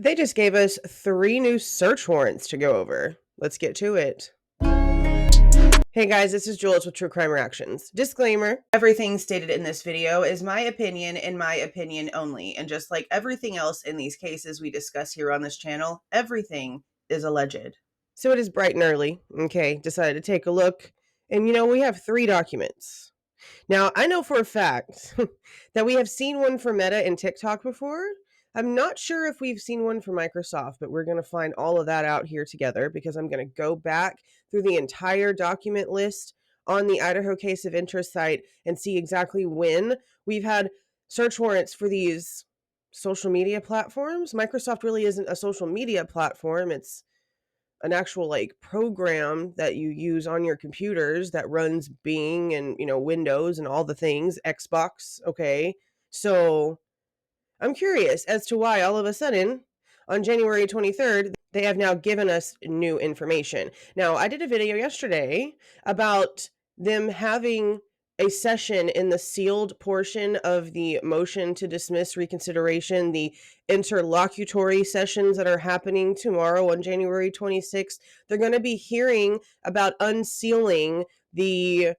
They just gave us 3 new search warrants to go over. Let's get to it. Hey guys, this is Jules with True Crime Reactions. Disclaimer, everything stated in this video is my opinion and my opinion only. And just like everything else in these cases we discuss here on this channel, everything is alleged. So it is bright and early. Okay, decided to take a look. And we have 3 documents. Now, I know for a fact that we have seen one for Meta and TikTok before. I'm not sure if we've seen one for Microsoft, but we're going to find all of that out here together because I'm going to go back through the entire document list on the Idaho Case of Interest site and see exactly when we've had search warrants for these social media platforms. Microsoft really isn't a social media platform. It's an actual program that you use on your computers that runs Bing and Windows and all the things, Xbox. Okay, so I'm curious as to why all of a sudden on January 23rd they have now given us new information. Now, I did a video yesterday about them having a session in the sealed portion of the motion to dismiss reconsideration, the interlocutory sessions that are happening tomorrow on January 26th. They're going to be hearing about unsealing the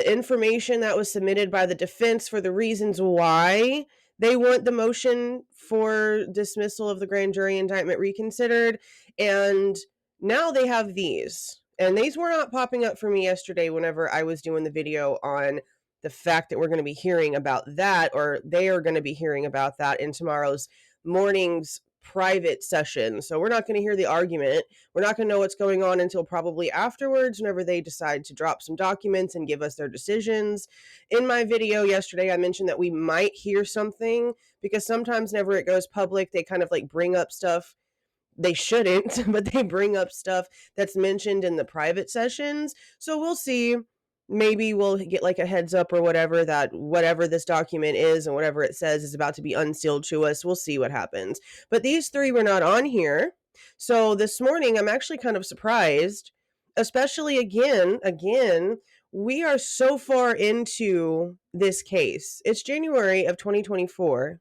information that was submitted by the defense for the reasons why they want the motion for dismissal of the grand jury indictment reconsidered. And now they have these. And these were not popping up for me yesterday whenever I was doing the video on the fact that we're going to be hearing about that, or they are going to be hearing about that in tomorrow's morning's private session. So we're not going to hear the argument. We're not going to know what's going on until probably afterwards, whenever they decide to drop some documents and give us their decisions. In my video yesterday, I mentioned that we might hear something because sometimes whenever it goes public, they kind of bring up stuff they shouldn't, but they bring up stuff that's mentioned in the private sessions. So we'll see. Maybe we'll get a heads up or whatever that whatever this document is and whatever it says is about to be unsealed to us. We'll see what happens. But these 3 were not on here. So this morning, I'm actually kind of surprised, especially again, we are so far into this case. It's January of 2024.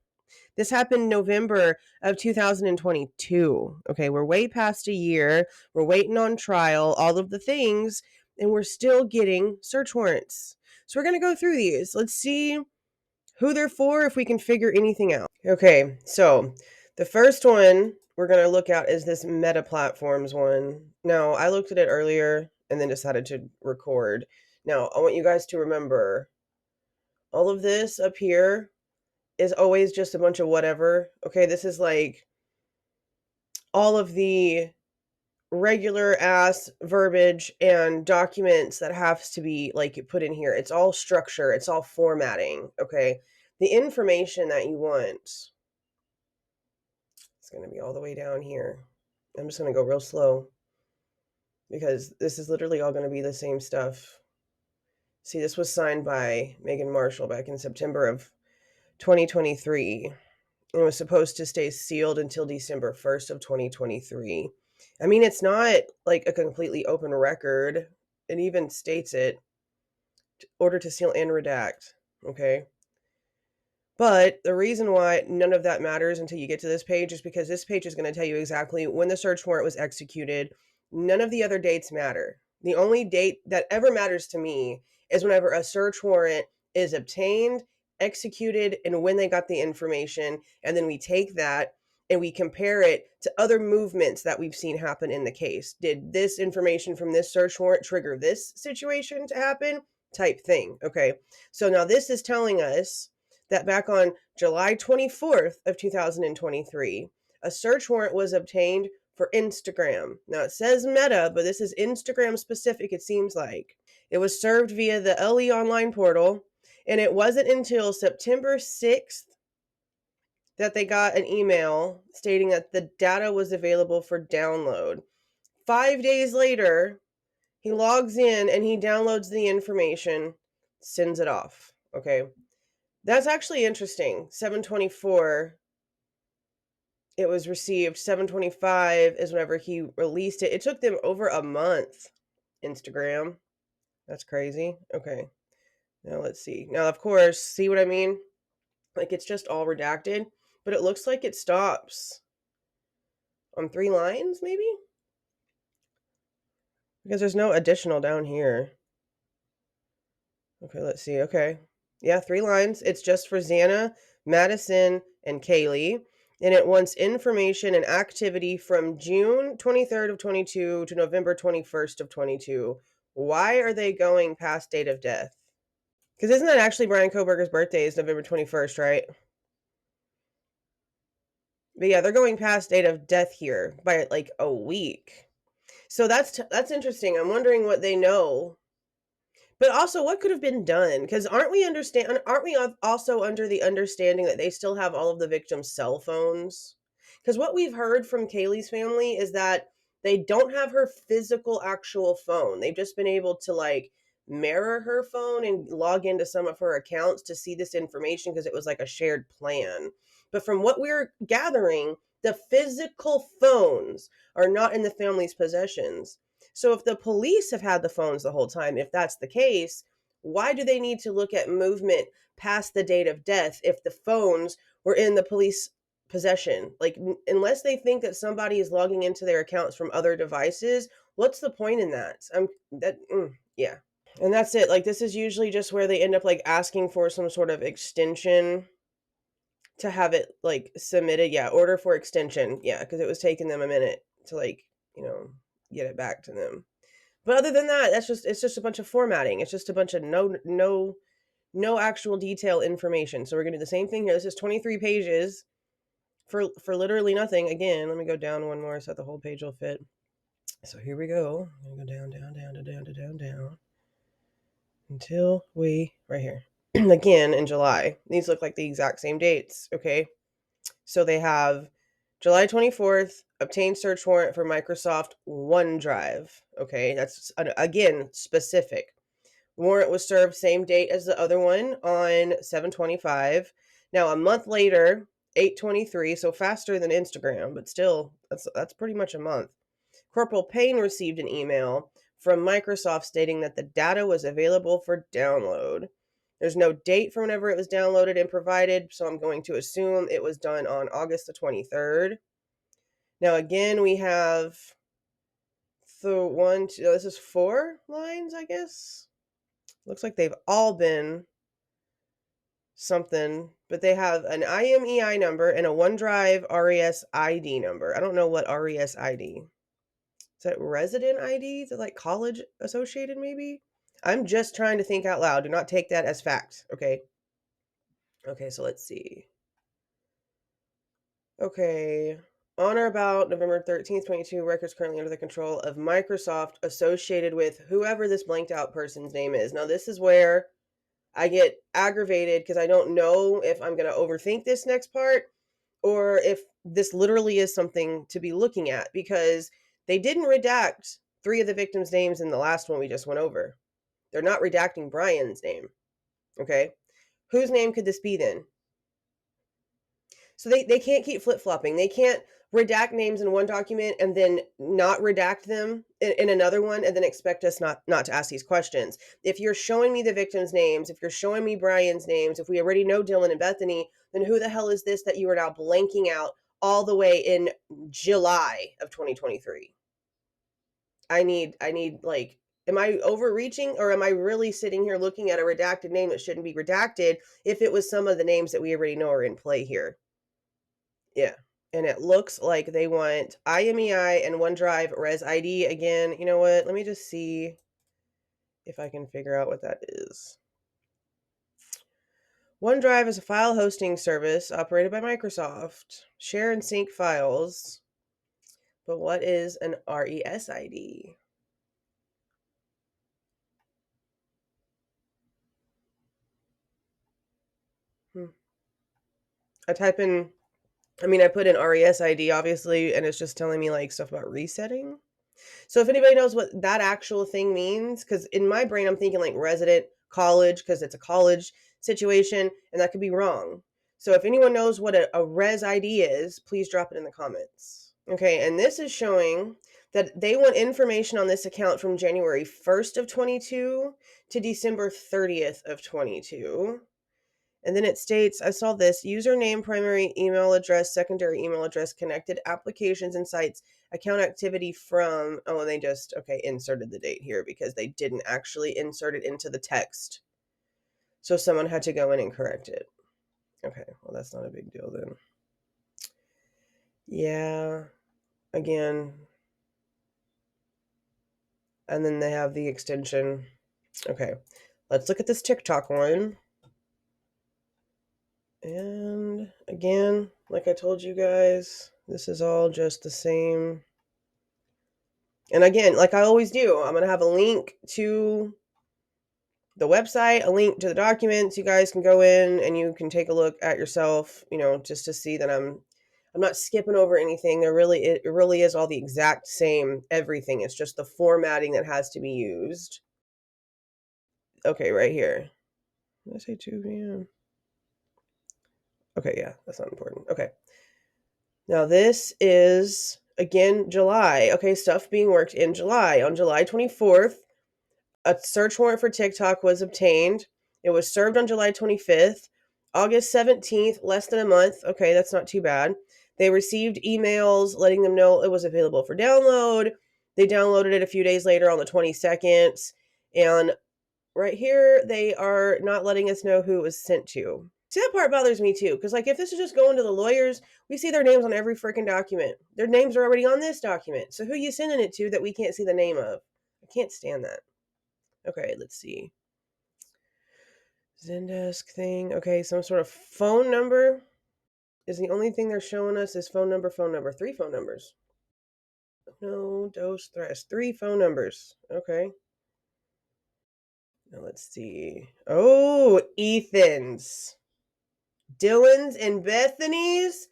This happened November of 2022. Okay, we're way past a year. We're waiting on trial, all of the things, and we're still getting search warrants. So we're going to go through these. Let's see who they're for, if we can figure anything out. Okay, so the first one we're going to look at is this Meta Platforms one. Now, I looked at it earlier and then decided to record. Now, I want you guys to remember all of this up here is always just a bunch of whatever. Okay, this is all of the regular ass verbiage and documents that has to be put in here. It's all structure, it's all formatting. Okay, the information that you want, it's going to be all the way down here. I'm just going to go real slow because this is literally all going to be the same stuff. See, this was signed by Megan Marshall back in September of 2023. It was supposed to stay sealed until December 1st of 2023. I mean, it's not a completely open record. It even states it, order to seal and redact. Okay. But the reason why none of that matters until you get to this page is because this page is going to tell you exactly when the search warrant was executed. None of the other dates matter. The only date that ever matters to me is whenever a search warrant is obtained, executed, and when they got the information. And then we take that and we compare it to other movements that we've seen happen in the case. Did this information from this search warrant trigger this situation to happen? Type thing. Okay. So now this is telling us that back on July 24th of 2023, a search warrant was obtained for Instagram. Now it says Meta, but this is Instagram specific, it seems like. It was served via the LE online portal, and it wasn't until September 6th that they got an email stating that the data was available for download. 5 days later, he logs in and he downloads the information, sends it off. Okay. That's actually interesting. 7/24, it was received. 7/25 is whenever he released it. It took them over a month. Instagram. That's crazy. Okay. Now let's see. Now, of course, see what I mean? It's just all redacted. But it looks like it stops on 3 lines, maybe? Because there's no additional down here. Okay, let's see. Okay. Yeah, 3 lines. It's just for Xana, Madison, and Kaylee. And it wants information and activity from June 23rd of 22 to November 21st of 22. Why are they going past date of death? Because isn't that actually Bryan Kohberger's birthday is November 21st, right? But yeah, they're going past date of death here by like a week. So that's interesting. I'm wondering what they know. But also, what could have been done? Because aren't we also under the understanding that they still have all of the victims' cell phones? Because what we've heard from Kaylee's family is that they don't have her physical actual phone. They've just been able to like mirror her phone and log into some of her accounts to see this information because it was like a shared plan. But from what we're gathering, the physical phones are not in the family's possessions. So if the police have had the phones the whole time, if that's the case, why do they need to look at movement past the date of death if the phones were in the police possession? Like, unless they think that somebody is logging into their accounts from other devices, what's the point in that? Yeah. And that's it. Like, this is usually just where they end up like asking for some sort of extension to have it like submitted. Yeah, order for extension. Yeah, because it was taking them a minute to like, you know, get it back to them. But other than that, it's just a bunch of formatting. It's just a bunch of no actual detail information. So we're gonna do the same thing here. This is 23 pages for literally nothing. Again, let me go down one more so that the whole page will fit. So here we go. I'm gonna go down until right here. Again in July. These look like the exact same dates. Okay. So they have July 24th, obtained search warrant for Microsoft OneDrive. Okay, that's again specific. Warrant was served same date as the other one on 7/25. Now a month later, 8/23, so faster than Instagram, but still that's pretty much a month. Corporal Payne received an email from Microsoft stating that the data was available for download. There's no date for whenever it was downloaded and provided, so I'm going to assume it was done on August the 23rd. Now again, we have this is 4 lines, I guess. Looks like they've all been something, but they have an IMEI number and a OneDrive RES ID number. I don't know what RES ID. Is that resident ID? Is it like college associated maybe? I'm just trying to think out loud. Do not take that as fact, okay? Okay, so let's see. Okay. On or about November 13th, 22, records currently under the control of Microsoft associated with whoever this blanked out person's name is. Now, this is where I get aggravated because I don't know if I'm going to overthink this next part or if this literally is something to be looking at because they didn't redact 3 of the victims' names in the last one we just went over. They're not redacting Bryan's name. Okay. Whose name could this be then? So they can't keep flip-flopping. They can't redact names in one document and then not redact them in another one and then expect us not to ask these questions. If you're showing me the victims' names, if you're showing me Bryan's names, if we already know Dylan and Bethany, then who the hell is this that you are now blanking out all the way in July of 2023? I need like, am I overreaching or am I really sitting here looking at a redacted name that shouldn't be redacted if it was some of the names that we already know are in play here? Yeah. And it looks like they want IMEI and OneDrive Res ID again. You know what? Let me just see if I can figure out what that is. OneDrive is a file hosting service operated by Microsoft. Share and sync files. But what is an RES ID? I type in, I put in RES ID, obviously, and it's just telling me like stuff about resetting. So if anybody knows what that actual thing means, because in my brain I'm thinking like resident college, because it's a college situation, and that could be wrong. So if anyone knows what a res ID is, please drop it in the comments. Okay, and this is showing that they want information on this account from January 1st of 22 to December 30th of 22. And then it states, I saw this, username, primary email address, secondary email address, connected applications and sites, account activity from, oh, and they just, okay, inserted the date here because they didn't actually insert it into the text. So someone had to go in and correct it. Okay, well, that's not a big deal then. Yeah, again. And then they have the extension. Okay, let's look at this TikTok one. And again, like I told you guys, this is all just the same. And again, like I always do, I'm going to have a link to the website, a link to the documents. You guys can go in and you can take a look at yourself, just to see that I'm not skipping over anything. It really is all the exact same everything. It's just the formatting that has to be used. Okay, right here. Did I say 2 p.m.? Okay, yeah, that's not important. Okay. Now this is, again, July. Okay, stuff being worked in July. On July 24th, a search warrant for TikTok was obtained. It was served on July 25th. August 17th, less than a month. Okay, that's not too bad. They received emails letting them know it was available for download. They downloaded it a few days later on the 22nd. And right here, they are not letting us know who it was sent to. See, that part bothers me too, because if this is just going to the lawyers, we see their names on every freaking document. Their names are already on this document. So who are you sending it to that we can't see the name of? I can't stand that. Okay, let's see. Zendesk thing. Okay, some sort of phone number is the only thing they're showing us is phone number. 3 phone numbers. No, dos, tres. 3 phone numbers. Okay. Now let's see. Oh, Ethan's. Dylan's and Bethany's.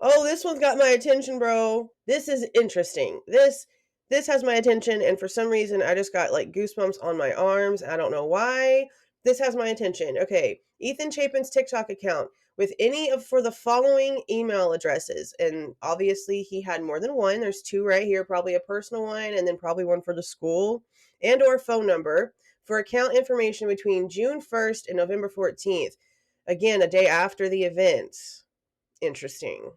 Oh, this one's got my attention, bro. This is interesting. This has my attention, and for some reason I just got goosebumps on my arms. I don't know why. This has my attention. Okay. Ethan Chapin's TikTok account with any of for the following email addresses. And obviously he had more than one. There's 2 right here, probably a personal one and then probably one for the school, and or phone number for account information between June 1st and November 14th. Again, a day after the event. Interesting.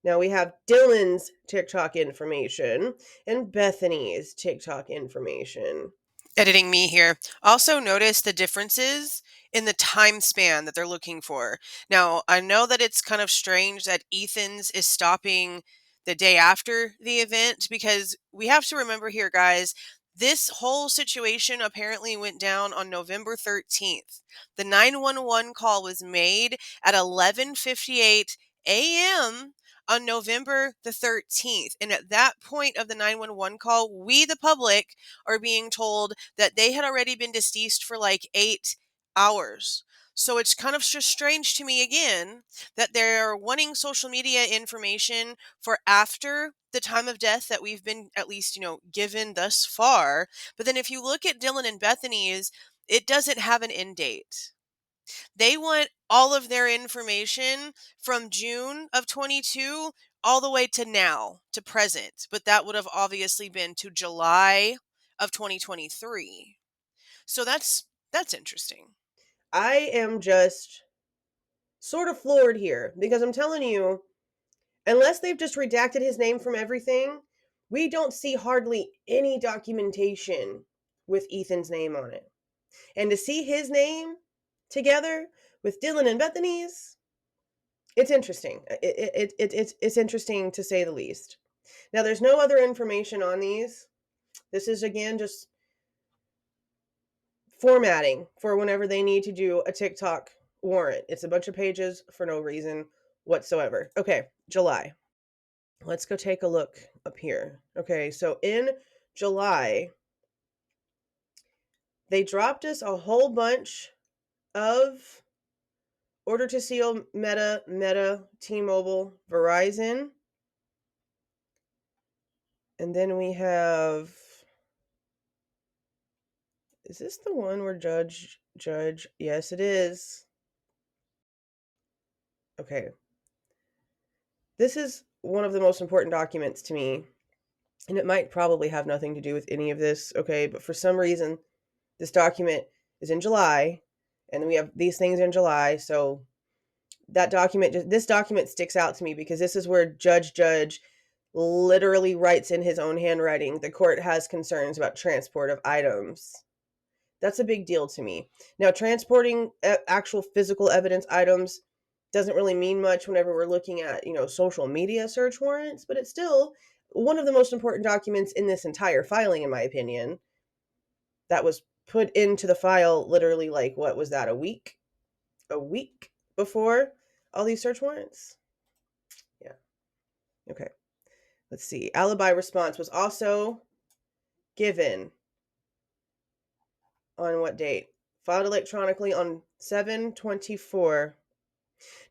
Now we have Dylan's TikTok information and Bethany's TikTok information. Editing me here. Also notice the differences in the time span that they're looking for. Now, I know that it's kind of strange that Ethan's is stopping the day after the event, because we have to remember here, guys, this whole situation apparently went down on November 13th. The 911 call was made at 11:58 a.m. on November the 13th. And at that point of the 911 call, we, the public, are being told that they had already been deceased for 8 hours. So it's kind of just strange to me again that they're wanting social media information for after the time of death that we've been at least, given thus far. But then if you look at Dylan and Bethany's, it doesn't have an end date. They want all of their information from June of 22 all the way to now, to present. But that would have obviously been to July of 2023. So that's interesting. I am just sort of floored here because I'm telling you, unless they've just redacted his name from everything, we don't see hardly any documentation with Ethan's name on it. And to see his name together with Dylan and Bethany's, it's interesting. It's interesting to say the least. Now, there's no other information on these. This is, again, just formatting for whenever they need to do a TikTok warrant. It's a bunch of pages for no reason whatsoever. Okay, July. Let's go take a look up here. Okay, so in July, they dropped us a whole bunch of order to seal Meta, T-Mobile, Verizon. And then we have, is this the one where Judge, yes, it is. Okay. This is one of the most important documents to me, and it might probably have nothing to do with any of this, okay? But for some reason, this document is in July, and we have these things in July. So this document sticks out to me because this is where Judge literally writes in his own handwriting, the court has concerns about transport of items. That's a big deal to me. Now, transporting actual physical evidence items doesn't really mean much whenever we're looking at, social media search warrants, but it's still one of the most important documents in this entire filing, in my opinion, that was put into the file literally, like, what was that, a week before all these search warrants? Yeah. Okay. Let's see. Alibi response was also given on what date? Filed electronically on 7/24.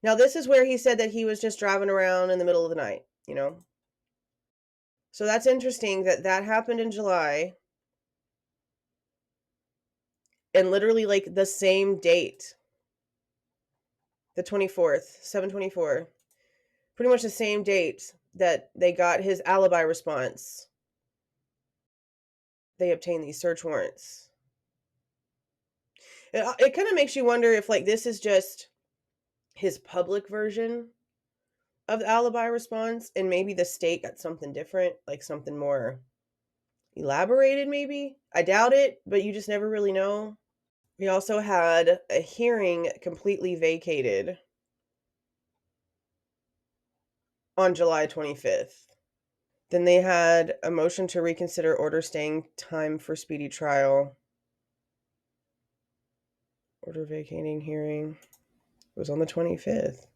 Now, this is where he said that he was just driving around in the middle of the night, So that's interesting that happened in July, and literally like the same date, the 24th, 7/24, pretty much the same date that they got his alibi response. They obtained these search warrants. It kind of makes you wonder if like this is just his public version of the alibi response, and maybe the state got something different, like something more elaborated, maybe. I doubt it, but you just never really know. We also had a hearing completely vacated on July 25th. Then they had a motion to reconsider order staying time for speedy trial. Order vacating hearing was on the 25th.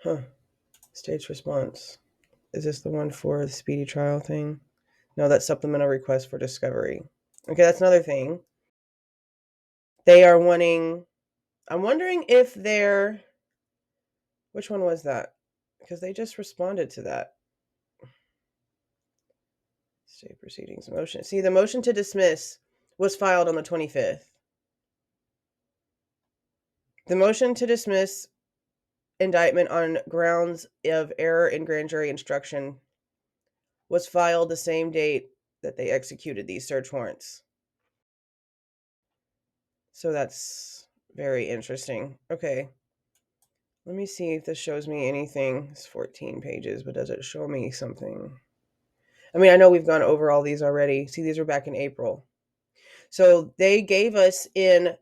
Huh. State's response. Is this the one for the speedy trial thing? No, that's supplemental request for discovery. Okay, that's another thing. They are wanting... I'm wondering if they're... Which one was that? Because they just responded to that. State proceedings motion. See, the motion to dismiss was filed on the 25th. The motion to dismiss indictment on grounds of error in grand jury instruction was filed the same date that they executed these search warrants. So that's very interesting. Okay. Let me see if this shows me anything. It's 14 pages, but does it show me something? I mean, I know we've gone over all these already. See, these were back in April. So they gave us in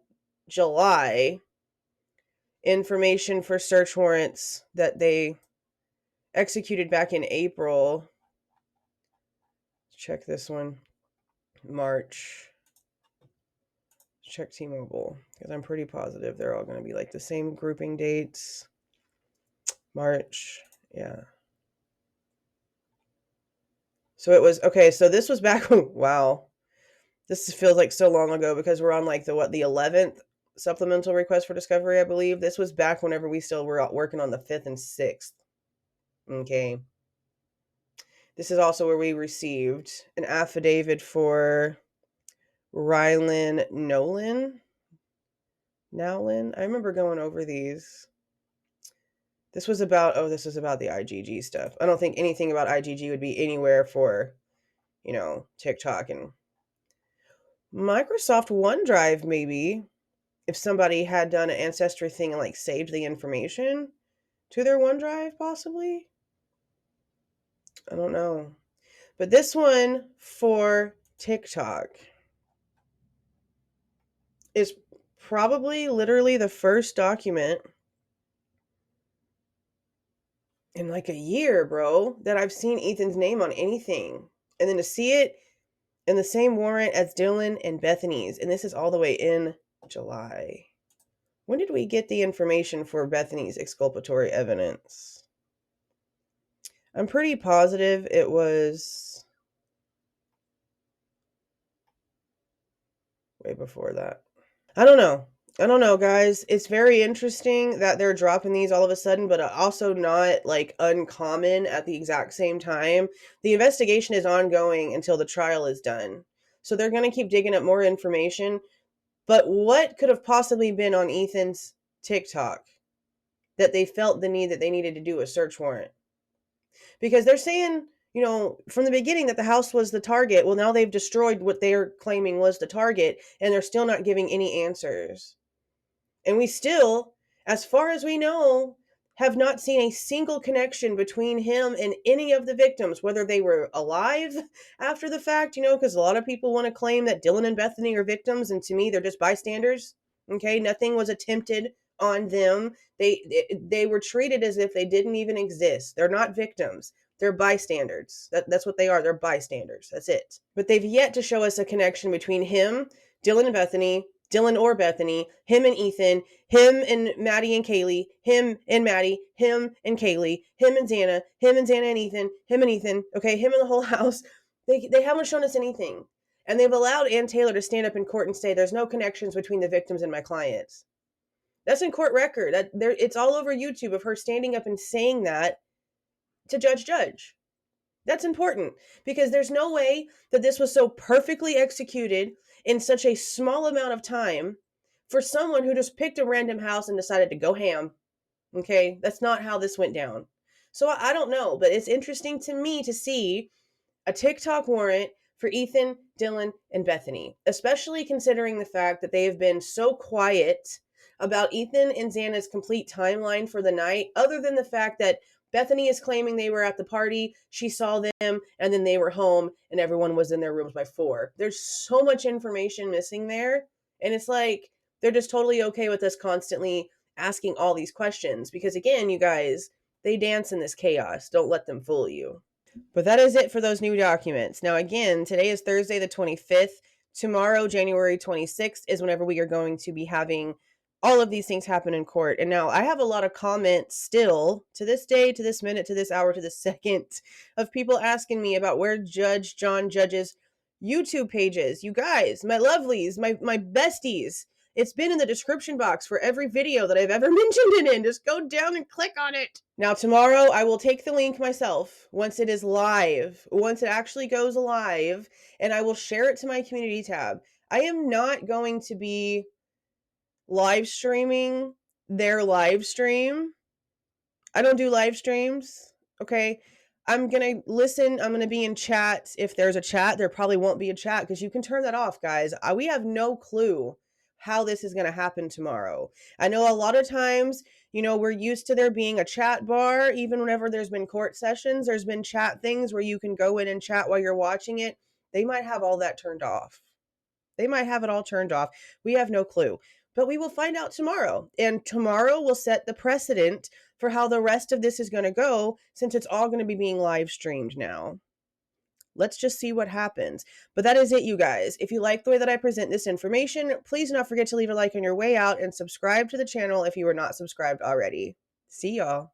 July information for search warrants that they executed back in April. Check this one. March. Check T-Mobile, because I'm pretty positive they're all going to be like the same grouping dates. March. Yeah. So it was, okay, so this was back, wow. This feels like so long ago because we're on like the 11th supplemental request for discovery, I believe. This was back whenever we still were working on the 5th and 6th. Okay. This is also where we received an affidavit for Rylan Nowlin. I remember going over these. This was about the IgG stuff. I don't think anything about IgG would be anywhere for, TikTok and Microsoft OneDrive, maybe. If somebody had done an ancestry thing and like saved the information to their OneDrive, possibly. I don't know. But this one for TikTok is probably literally the first document in like a year, bro, that I've seen Ethan's name on anything. And then to see it in the same warrant as Dylan and Bethany's, and this is all the way in July. When did we get the information for Bethany's exculpatory evidence? I'm pretty positive it was way before that. I don't know, guys. It's very interesting that they're dropping these all of a sudden, but also not like uncommon at the exact same time. The investigation is ongoing until the trial is done. So they're going to keep digging up more information. But what could have possibly been on Ethan's TikTok that they felt the need that they needed to do a search warrant? Because they're saying from the beginning that the house was the target. Well, now they've destroyed what they're claiming was the target, and they're still not giving any answers. And we still, as far as we know, have not seen a single connection between him and any of the victims, whether they were alive after the fact, because a lot of people want to claim that Dylan and Bethany are victims, and to me, they're just bystanders. Okay, nothing was attempted on them. They were treated as if they didn't even exist. They're not victims. They're bystanders. That's what they are. They're bystanders. That's it. But they've yet to show us a connection between him, Dylan and Bethany, Dylan or Bethany, him and Ethan, him and Maddie and Kaylee, him and Maddie, him and Kaylee, him and Xana and Ethan, him and Ethan, okay, him and the whole house. They haven't shown us anything. And they've allowed Ann Taylor to stand up in court and say there's no connections between the victims and my clients. That's in court record. It's all over YouTube of her standing up and saying that to Judge. That's important because there's no way that this was so perfectly executed in such a small amount of time for someone who just picked a random house and decided to go ham. Okay, that's not how this went down. So I don't know, but it's interesting to me to see a TikTok warrant for Ethan, Dylan, and Bethany, especially considering the fact that they have been so quiet about Ethan and Xana's complete timeline for the night, other than the fact that Bethany is claiming they were at the party, she saw them, and then they were home, and everyone was in their rooms by 4. There's so much information missing there, and it's like they're just totally okay with us constantly asking all these questions, because again, you guys, they dance in this chaos. Don't let them fool you. But that is it for those new documents. Now, again, today is Thursday the 25th. Tomorrow, January 26th, is whenever we are going to be having all of these things happen in court. And now I have a lot of comments still to this day, to this minute, to this hour, to this second of people asking me about where Judge John Judge's YouTube page is. You guys, my lovelies, my besties, it's been in the description box for every video that I've ever mentioned it in. Just go down and click on it. Now, tomorrow, I will take the link myself once it is live, once it actually goes live, and I will share it to my community tab. I am not going to be live streaming their live stream. I don't do live streams, okay? I'm going to listen. I'm going to be in chat. If there's a chat, there probably won't be a chat because you can turn that off, guys. We have no clue how this is going to happen tomorrow. I know a lot of times, we're used to there being a chat bar. Even whenever there's been court sessions, there's been chat things where you can go in and chat while you're watching it. They might have all that turned off. They might have it all turned off. We have no clue. But we will find out tomorrow. And tomorrow will set the precedent for how the rest of this is going to go, since it's all going to be being live streamed now. Let's just see what happens. But that is it, you guys. If you like the way that I present this information, please do not forget to leave a like on your way out and subscribe to the channel if you are not subscribed already. See y'all.